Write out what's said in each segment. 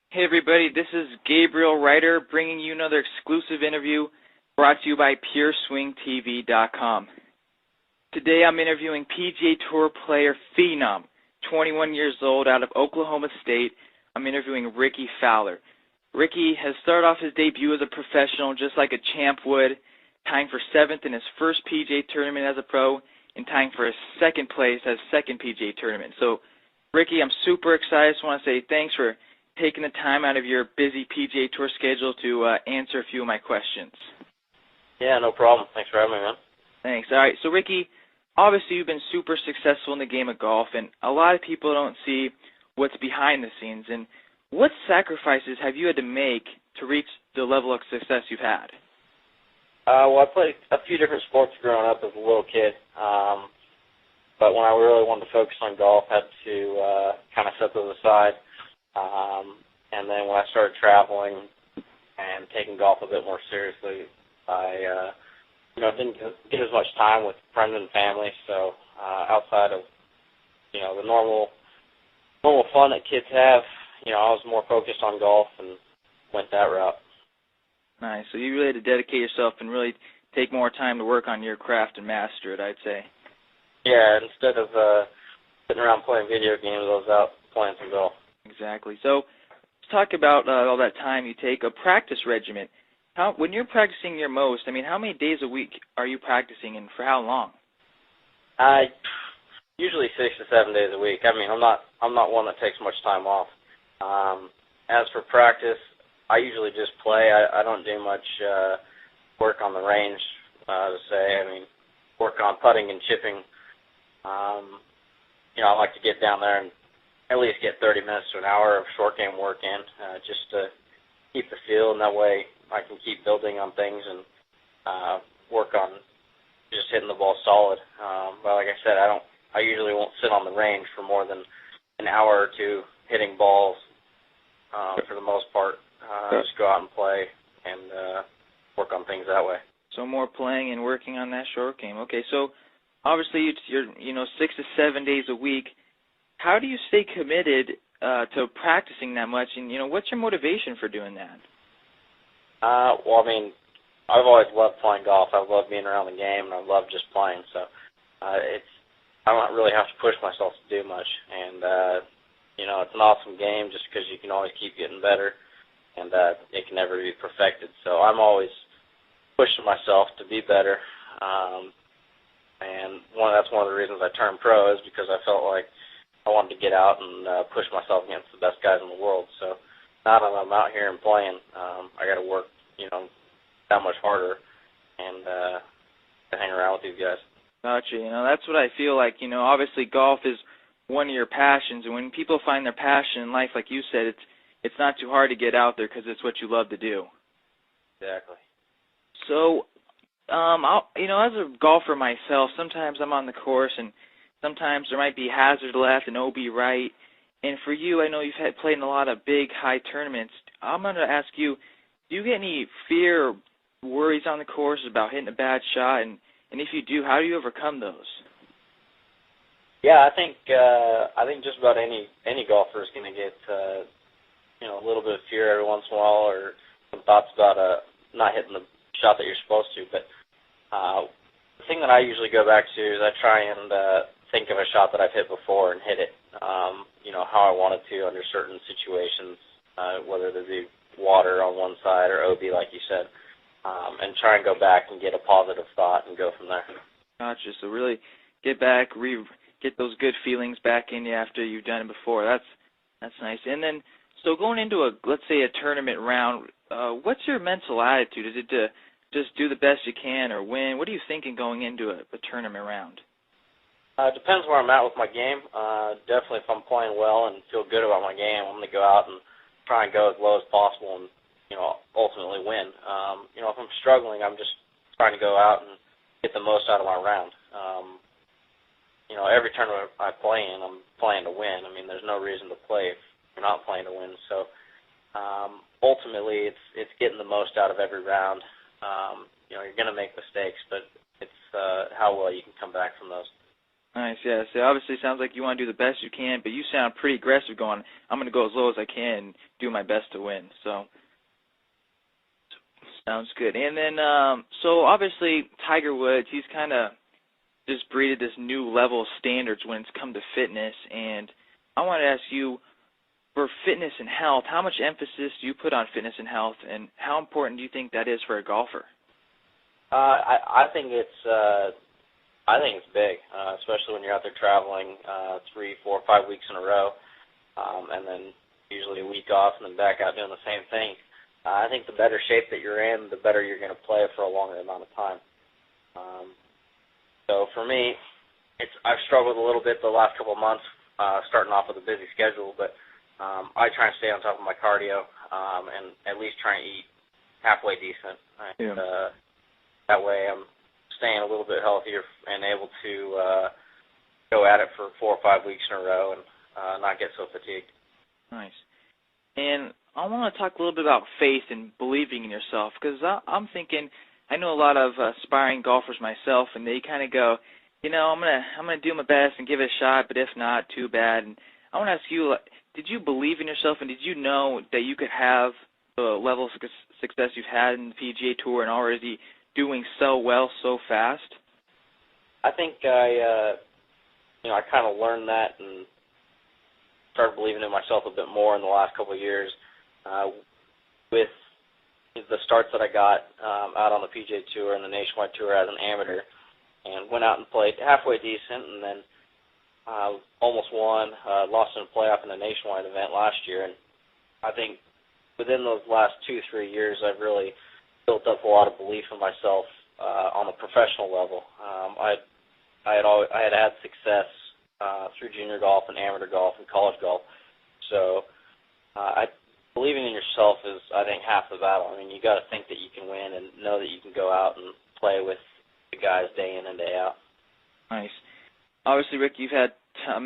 Hey everybody, this is Gabriel Ryder bringing you another exclusive interview brought to you by PureSwingTV.com. Today I'm interviewing PGA Tour player Phenom, 21 years old, out of Oklahoma State. I'm interviewing Rickie Fowler. Rickie has started off his debut as a professional just like a champ would, tying for 7th in his first PGA tournament as a pro and tying for his second place as second PGA tournament. So, Rickie, I'm super excited. I just want to say thanks for taking the time out of your busy PGA Tour schedule to answer a few of my questions. Yeah, no problem. Thanks for having me, man. Thanks. All right, so Rickie, obviously you've been super successful in the game of golf, and a lot of people don't see what's behind the scenes. And what sacrifices have you had to make to reach the level of success you've had? Well, I played a few different sports growing up as a little kid, but when I really wanted to focus on golf, I had to kind of set those aside. And then when I started traveling and taking golf a bit more seriously, I didn't get as much time with friends and family. So outside of the normal fun that kids have, I was more focused on golf and went that route. Nice. So you really had to dedicate yourself and really take more time to work on your craft and master it, I'd say. Yeah, instead of sitting around playing video games, I was out playing some golf. Exactly. So let's talk about all that time you take. A practice regimen. When you're practicing your most, how many days a week are you practicing, and for how long? Usually 6 to 7 days a week. I'm not one that takes much time off. As for practice, I usually just play. I don't do much work on the range, to say. Work on putting and chipping. I like to get down there and at least get 30 minutes to an hour of short game work in, just to keep the feel, and that way I can keep building on things and work on just hitting the ball solid. But like I said, I usually won't sit on the range for more than an hour or two hitting balls. For the most part, just go out and play and work on things that way. So more playing and working on that short game. Okay, so obviously you're 6 to 7 days a week. How do you stay committed to practicing that much, and what's your motivation for doing that? Well, I've always loved playing golf. I love being around the game, and I love just playing. So I don't really have to push myself to do much, and it's an awesome game just because you can always keep getting better, and it can never be perfected. So I'm always pushing myself to be better, and that's one of the reasons I turned pro, is because I felt like I wanted to get out and push myself against the best guys in the world. So now that I'm out here and playing, I got to work, that much harder and to hang around with these guys. Gotcha. That's what I feel like. Obviously golf is one of your passions, and when people find their passion in life, like you said, it's not too hard to get out there because it's what you love to do. Exactly. So, as a golfer myself, sometimes I'm on the course, and sometimes there might be hazard left and OB right. And for you, I know you've played in a lot of big, high tournaments. I'm going to ask you, do you get any fear or worries on the course about hitting a bad shot? And if you do, how do you overcome those? Yeah, I think just about any golfer is going to get a little bit of fear every once in a while, or some thoughts about not hitting the shot that you're supposed to. But the thing that I usually go back to is I try and think of a shot that I've hit before and hit it, how I wanted to under certain situations, whether there be water on one side or OB, like you said, and try and go back and get a positive thought and go from there. Gotcha. So really get back, get those good feelings back in you after you've done it before. That's nice. And then, so going into let's say a tournament round, what's your mental attitude? Is it to just do the best you can or win? What are you thinking going into a tournament round? It depends where I'm at with my game. Definitely if I'm playing well and feel good about my game, I'm going to go out and try and go as low as possible and, ultimately win. If I'm struggling, I'm just trying to go out and get the most out of my round. Every tournament I play in, I'm playing to win. There's no reason to play if you're not playing to win. So ultimately, it's getting the most out of every round. You're going to make mistakes, but it's how well you can come back from those. Nice, yeah. So obviously it sounds like you want to do the best you can, but you sound pretty aggressive going, I'm going to go as low as I can and do my best to win. So sounds good. And then, so obviously Tiger Woods, he's kind of just breeded this new level of standards when it's come to fitness. And I want to ask you, for fitness and health, how much emphasis do you put on fitness and health, and how important do you think that is for a golfer? I think it's big, especially when you're out there traveling 3, 4, 5 weeks in a row, and then usually a week off and then back out doing the same thing. I think the better shape that you're in, the better you're going to play for a longer amount of time. So for me, I've struggled a little bit the last couple of months, starting off with a busy schedule, but I try and stay on top of my cardio and at least try and eat halfway decent. And, that way I'm staying a little bit healthier and able to go at it for 4 or 5 weeks in a row and not get so fatigued. Nice. And I want to talk a little bit about faith and believing in yourself, because I'm thinking, I know a lot of aspiring golfers myself, and they kind of go, you know, I'm gonna do my best and give it a shot, but if not, too bad. And I want to ask you, did you believe in yourself, and did you know that you could have the level of success you've had in the PGA Tour and already doing so well so fast? I think I kind of learned that and started believing in myself a bit more in the last couple of years with the starts that I got out on the PGA Tour and the Nationwide Tour as an amateur, and went out and played halfway decent, and then almost won, lost in a playoff in the Nationwide event last year. And I think within those last 2-3 years, I've really built up a lot of belief in myself on the professional level. I had success through junior golf and amateur golf and college golf. So believing in yourself is, I think, half the battle. I mean, you got to think that you can win and know that you can go out and play with the guys day in and day out. Nice. Obviously, Rick, you've had a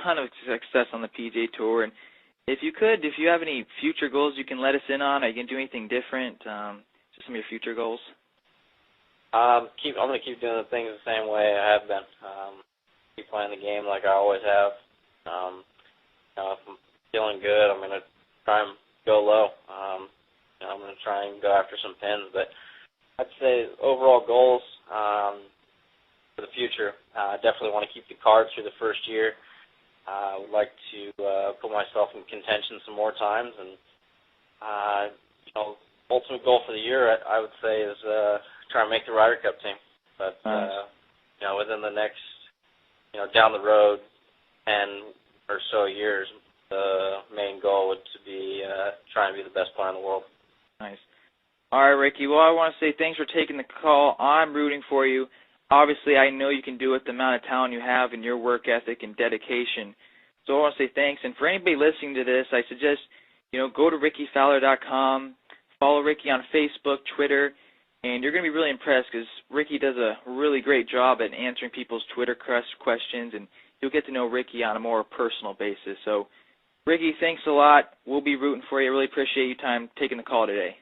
ton of success on the PGA Tour, and if you have any future goals you can let us in on, are you going to do anything different? Just some of your future goals? I'm going to keep doing the things the same way I have been. Keep playing the game like I always have. If I'm feeling good, I'm going to try and go low. I'm going to try and go after some pins. But I'd say overall goals for the future, I definitely want to keep the cards through the first year. I would like to put myself in contention some more times, and ultimate goal for the year, I would say, is try and make the Ryder Cup team. But within the next, down the road 10 or so years, the main goal would to be trying to be the best player in the world. Nice. All right, Ricky. Well, I want to say thanks for taking the call. I'm rooting for you. Obviously, I know you can do it, the amount of talent you have and your work ethic and dedication. So I want to say thanks. And for anybody listening to this, I suggest, go to rickiefowler.com, follow Ricky on Facebook, Twitter, and you're going to be really impressed because Ricky does a really great job at answering people's Twitter questions, and you'll get to know Ricky on a more personal basis. So, Ricky, thanks a lot. We'll be rooting for you. I really appreciate your time taking the call today.